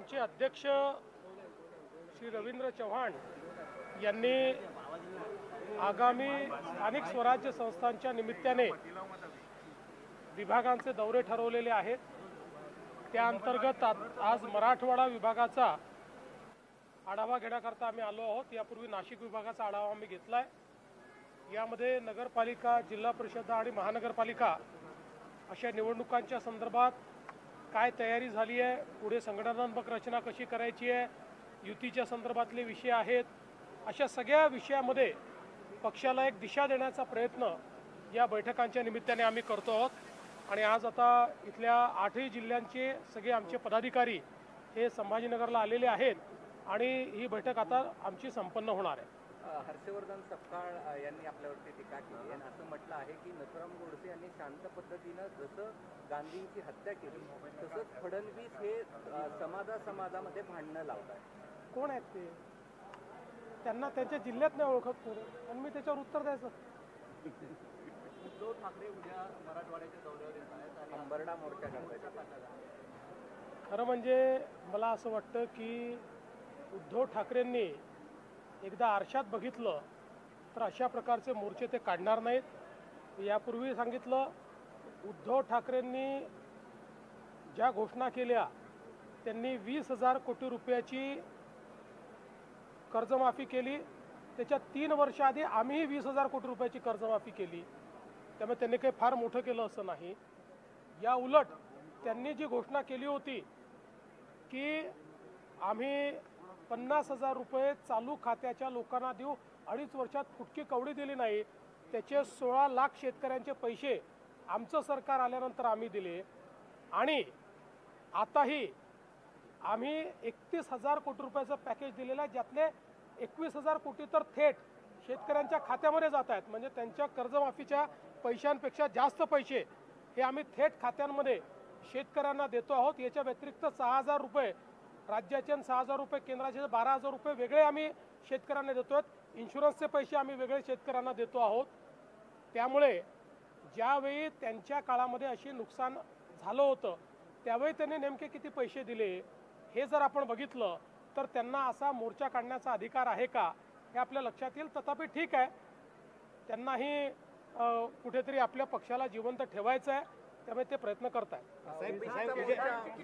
आमचे अध्यक्ष श्री रवींद्र चव्हाण यांनी आगामी स्थानिक स्वराज्य संस्थांच्या निमित्ताने विभागांचे दौरे ठरवलेले आहेत। त्या अंतर्गत आज मराठवाडा विभागाचा आढावा घेण्याकरता आम्ही आलो आहोत। यापूर्वी नाशिक विभागाचा आढावा आम्ही घेतलाय। यामध्ये नगरपालिका, जिल्हा परिषद आणि महानगरपालिका अशा निवडणुकांच्या संदर्भात काय तयारी झाली आहे, पुढे संघटनात्मक रचना कशी करायची आहे, युतीच्या संदर्भातले विषय आहेत, अशा सगळ्या विषयामध्ये पक्षाला एक दिशा देण्याचा प्रयत्न या बैठकांच्या निमित्ताने आम्ही करतो आहोत। आणि आज आता इथल्या 8ही जिल्ह्यांचे सगळे आमचे पदाधिकारी हे संभाजीनगरला आलेले आहेत आणि ही बैठक आता आमची संपन्न होणार आहे। हर्षवर्धन सपकाळ यांनी आपल्यावरती टीका केली आणि असं म्हटलं आहे की नथुराम गोडसे यांनी शांत पद्धतीनं जसं गांधींची हत्या केली तसंच फडणवीस हे समाजामध्ये भांडणं लावतात। कोण आहेत ते? त्यांना त्यांच्या जिल्ह्यात नाही ओळखत कोण आणि मी त्याच्यावर उत्तर द्यायचं। उद्धव ठाकरे उद्या मराठवाड्याच्या दौऱ्यावर येत आहेत आणि अंबरडा मोर्चा करतात। खरं म्हणजे मला असं वाटतं की उद्धव ठाकरेंनी एकदा आरशात बघितलं तर अशा प्रकारचे मोर्चे ते काढणार नाहीत। यापूर्वी सांगितलं, उद्धव ठाकरेंनी ज्या घोषणा केल्या त्यांनी 20,000 कोटी रुपयाची कर्जमाफी केली। त्याच्या 3 वर्ष आधी आम्हीही 20,000 कोटी रुपयाची कर्जमाफी केली। त्यामुळे त्यांनी काही फार मोठं केलं असं नाही। या उलट त्यांनी जी घोषणा केली होती की आम्ही 50,000 रुपये चालू खात्याच्या लोकांना देऊ, 2.5 वर्षात फुटकी कवडी दिली नाही, त्याचे 16 लाख शेतकऱ्यांचे पैसे आमचं सरकार आल्यानंतर आम्ही दिले। आणि आताही आम्ही 31,000 कोटी रुपयाचं पॅकेज दिलेलं आहे, ज्यातले 21,000 कोटी तर थेट शेतकऱ्यांच्या खात्यामध्ये जात आहेत। म्हणजे त्यांच्या कर्जमाफीच्या पैशांपेक्षा जास्त पैसे हे आम्ही थेट खात्यांमध्ये शेतकऱ्यांना देतो आहोत। याच्या व्यतिरिक्त 6,000 रुपये राज्याचे आणि 6,000 रुपये केंद्राचे, 12,000 रुपये वेगळे आम्ही शेतकऱ्यांना देतो आहेत। इन्शुरन्सचे पैसे आम्ही वेगळे शेतकऱ्यांना देतो आहोत। त्यामुळे ज्यावेळी त्यांच्या काळामध्ये अशी नुकसान झालं होतं त्यावेळी त्यांनी नेमके किती पैसे दिले हे जर आपण बघितलं तर त्यांना असा मोर्चा काढण्याचा अधिकार आहे का हे आपल्या लक्षात येईल। तथापि ठीक आहे, त्यांनाही कुठेतरी आपल्या पक्षाला जिवंत ठेवायचं आहे, त्यामुळे ते प्रयत्न करत आहेत।